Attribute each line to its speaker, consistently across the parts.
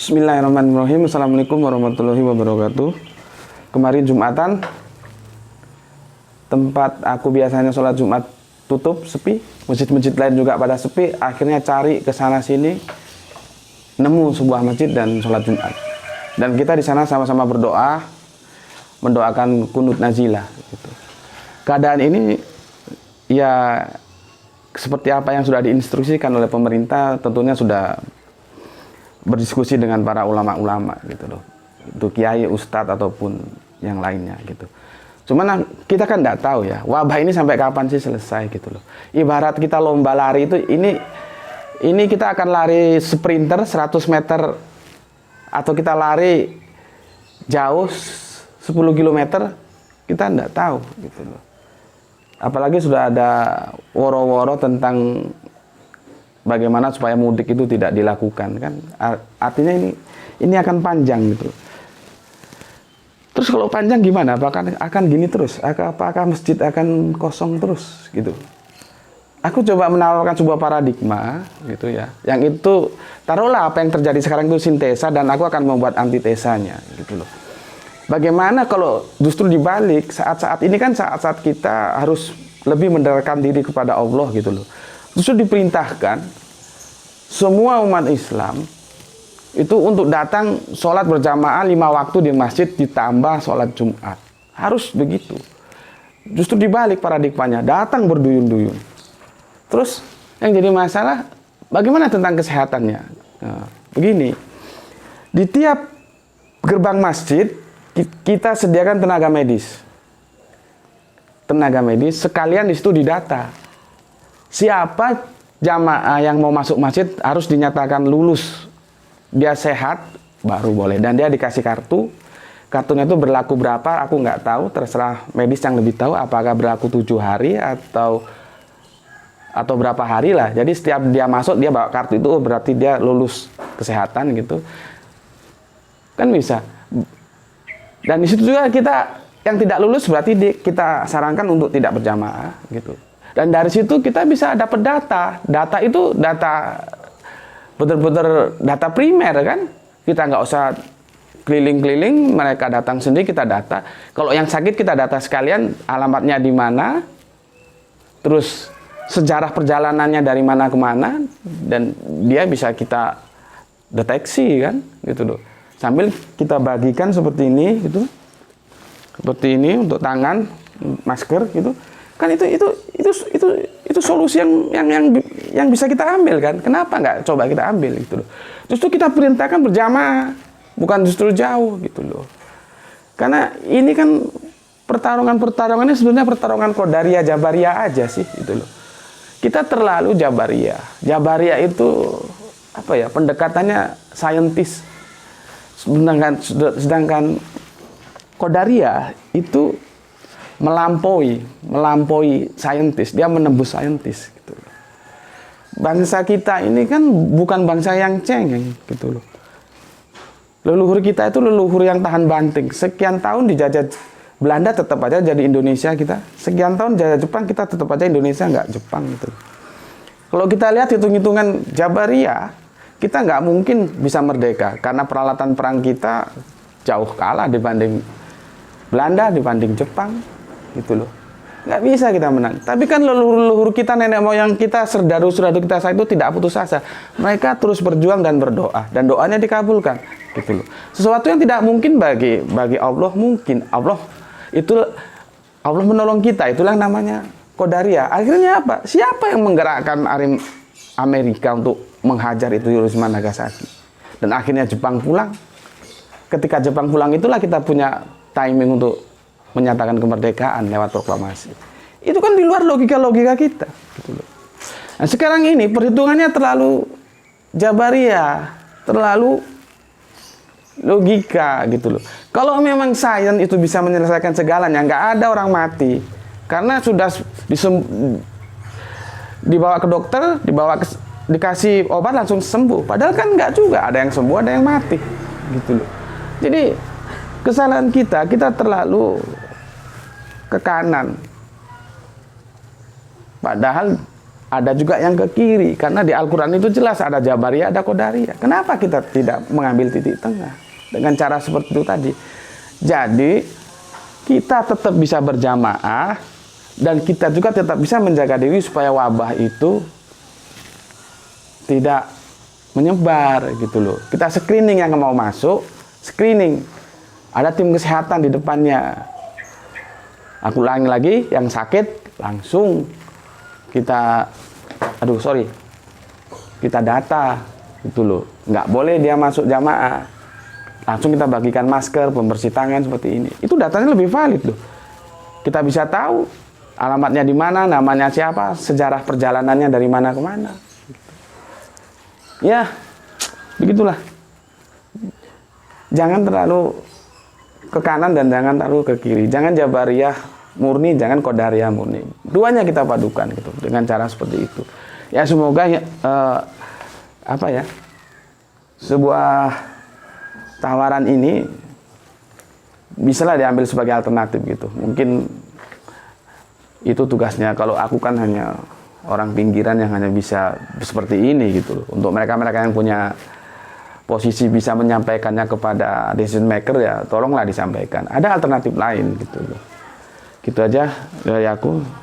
Speaker 1: Bismillahirrahmanirrahim. Assalamualaikum warahmatullahi wabarakatuh. Kemarin Jumatan, tempat aku biasanya sholat Jumat tutup, sepi. Masjid-masjid lain juga pada sepi. Akhirnya cari ke sana sini, nemu sebuah masjid dan sholat Jumat. Dan kita di sana sama-sama berdoa, mendoakan kunut nazilah. Gitu. Keadaan ini ya seperti apa yang sudah diinstruksikan oleh pemerintah, tentunya sudah berdiskusi dengan para ulama-ulama gitu loh, itu kiai, ustadz ataupun yang lainnya gitu. Cuman kita kan nggak tahu ya wabah ini sampai kapan sih selesai gitu loh. Ibarat kita lomba lari itu, ini kita akan lari sprinter 100 meter atau kita lari jauh 10 km, kita nggak tahu gitu loh. Apalagi sudah ada woro-woro tentang bagaimana supaya mudik itu tidak dilakukan kan, artinya ini akan panjang gitu. Terus kalau panjang gimana? Apakah akan gini terus? Apakah masjid akan kosong terus gitu? Aku coba menawarkan sebuah paradigma gitu ya, yang itu taruhlah apa yang terjadi sekarang itu sintesa dan aku akan membuat antitesanya gitu loh. Bagaimana kalau justru dibalik, saat-saat ini kan saat-saat kita harus lebih mendekatkan diri kepada Allah gitu loh. Justru diperintahkan semua umat Islam itu untuk datang sholat berjamaah 5 waktu di masjid ditambah sholat Jumat. Harus begitu. Justru dibalik paradigmanya, datang berduyun-duyun. Terus yang jadi masalah, bagaimana tentang kesehatannya? Nah, begini, di tiap gerbang masjid kita sediakan tenaga medis. Tenaga medis sekalian di situ didata. Siapa jamaah yang mau masuk masjid harus dinyatakan lulus, dia sehat baru boleh, dan dia dikasih kartu. Kartunya itu berlaku berapa aku nggak tahu, terserah medis yang lebih tahu apakah berlaku 7 hari atau berapa hari lah. Jadi setiap dia masuk dia bawa kartu itu, berarti dia lulus kesehatan gitu kan, bisa. Dan di situ juga kita yang tidak lulus berarti kita sarankan untuk tidak berjamaah gitu. Dan dari situ kita bisa dapat data. Data itu data betul-betul data primer kan. Kita nggak usah keliling-keliling, mereka datang sendiri kita data. Kalau yang sakit kita data sekalian, alamatnya di mana, terus sejarah perjalanannya dari mana ke mana, dan dia bisa kita deteksi kan, gitu loh. Sambil kita bagikan seperti ini gitu. Seperti ini untuk tangan, masker gitu. Kan itu solusi yang bisa kita ambil kan. Kenapa nggak coba kita ambil gitu loh. Justru kita perintahkan berjamaah, bukan justru jauh gitu loh. Karena ini kan pertarungannya sebenarnya pertarungan Qadariyah Jabariyah aja sih gitu loh. Kita terlalu Jabariyah. Jabariyah itu apa ya, pendekatannya saintis. Sedangkan Qadariyah itu melampaui saintis, dia menembus saintis gitu loh. Bangsa kita ini kan bukan bangsa yang cengeng gitu loh. Leluhur kita itu leluhur yang tahan banting. Sekian tahun dijajah Belanda tetap aja jadi Indonesia kita. Sekian tahun jajah Jepang kita tetap aja Indonesia, nggak Jepang gitu. Kalau kita lihat hitung-hitungan Jabariyah, kita nggak mungkin bisa merdeka karena peralatan perang kita jauh kalah dibanding Belanda, dibanding Jepang gitu loh. Nggak bisa kita menang. Tapi kan leluhur kita, nenek moyang kita, serdadu-serdadu kita saat itu tidak putus asa. Mereka terus berjuang dan berdoa, dan doanya dikabulkan gitu loh. Sesuatu yang tidak mungkin bagi Allah mungkin. Allah menolong kita, itulah namanya Qadariyah. Akhirnya apa? Siapa yang menggerakkan Amerika untuk menghajar itu Hiroshima Nagasaki? Dan akhirnya Jepang pulang. Ketika Jepang pulang itulah kita punya timing untuk menyatakan kemerdekaan lewat proklamasi. Itu kan di luar logika kita gitu loh. Nah, sekarang ini perhitungannya terlalu Jabariyah, terlalu logika gitu loh. Kalau memang sains itu bisa menyelesaikan segalanya, nggak ada orang mati karena sudah dibawa ke dokter, dikasih obat langsung sembuh. Padahal kan nggak juga, ada yang sembuh, ada yang mati gitu loh. Jadi kesalahan kita terlalu ke kanan. Padahal Ada juga yang ke kiri, karena di Al-Quran itu jelas ada Jabariyah, ada Qadariyah. Kenapa kita tidak mengambil titik tengah dengan cara seperti itu tadi? Jadi kita tetap bisa berjamaah dan kita juga tetap bisa menjaga diri supaya wabah itu tidak menyebar gitu loh. Kita screening yang mau masuk, screening. Ada tim kesehatan di depannya. Aku ulangi lagi, yang sakit langsung kita kita data gitu loh. Nggak boleh dia masuk jamaah, langsung kita bagikan masker, pembersih tangan seperti ini. Itu datanya lebih valid loh. Kita bisa tahu alamatnya di mana, namanya siapa, sejarah perjalanannya dari mana ke mana. Ya begitulah, jangan terlalu ke kanan dan jangan terlalu ke kiri, jangan Jabariyah murni, jangan Qadariyah murni. Duanya kita padukan gitu dengan cara seperti itu. Ya semoga sebuah tawaran ini bisalah diambil sebagai alternatif gitu. Mungkin itu tugasnya. Kalau aku kan hanya orang pinggiran yang hanya bisa seperti ini gitu loh. Untuk mereka-mereka yang punya posisi bisa menyampaikannya kepada decision maker, ya tolonglah disampaikan. Ada alternatif lain gitu loh. Gitu aja dari aku.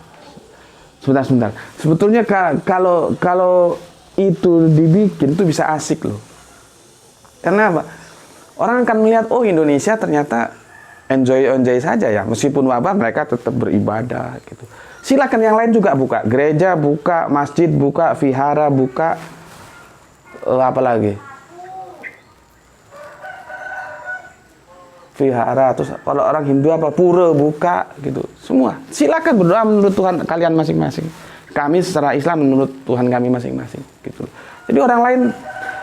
Speaker 1: Sebentar. Sebetulnya kalau itu dibikin itu bisa asik loh. Karena apa? Orang akan melihat, oh Indonesia ternyata enjoy saja ya. Meskipun wabah mereka tetap beribadah gitu. Silakan yang lain juga buka. Gereja buka, masjid buka, vihara buka, apa lagi? Vihara, terus kalau orang Hindu apa, pura buka gitu, semua silakan berdoa menurut Tuhan kalian masing-masing. Kami secara Islam menurut Tuhan kami masing-masing gitu. Jadi orang lain,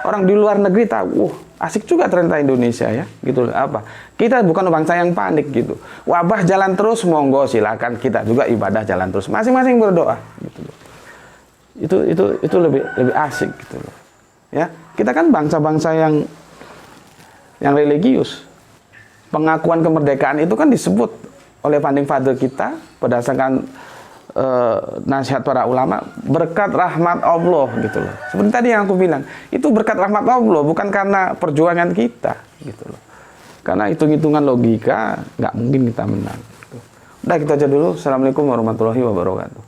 Speaker 1: orang di luar negeri tahu, asik juga ternyata Indonesia ya gitu. Apa, kita bukan bangsa yang panik gitu. Wabah jalan terus, monggo silakan, kita juga ibadah jalan terus, masing-masing berdoa gitu. Itu lebih asik gitu loh. Ya, kita kan bangsa-bangsa yang religius. Pengakuan kemerdekaan itu kan disebut oleh founding father kita berdasarkan nasihat para ulama, berkat rahmat Allah gitu loh. Seperti tadi yang aku bilang, itu berkat rahmat Allah, bukan karena perjuangan kita gitu loh. Karena hitung-hitungan logika nggak mungkin kita menang. Udah, gitu aja dulu. Assalamualaikum warahmatullahi wabarakatuh.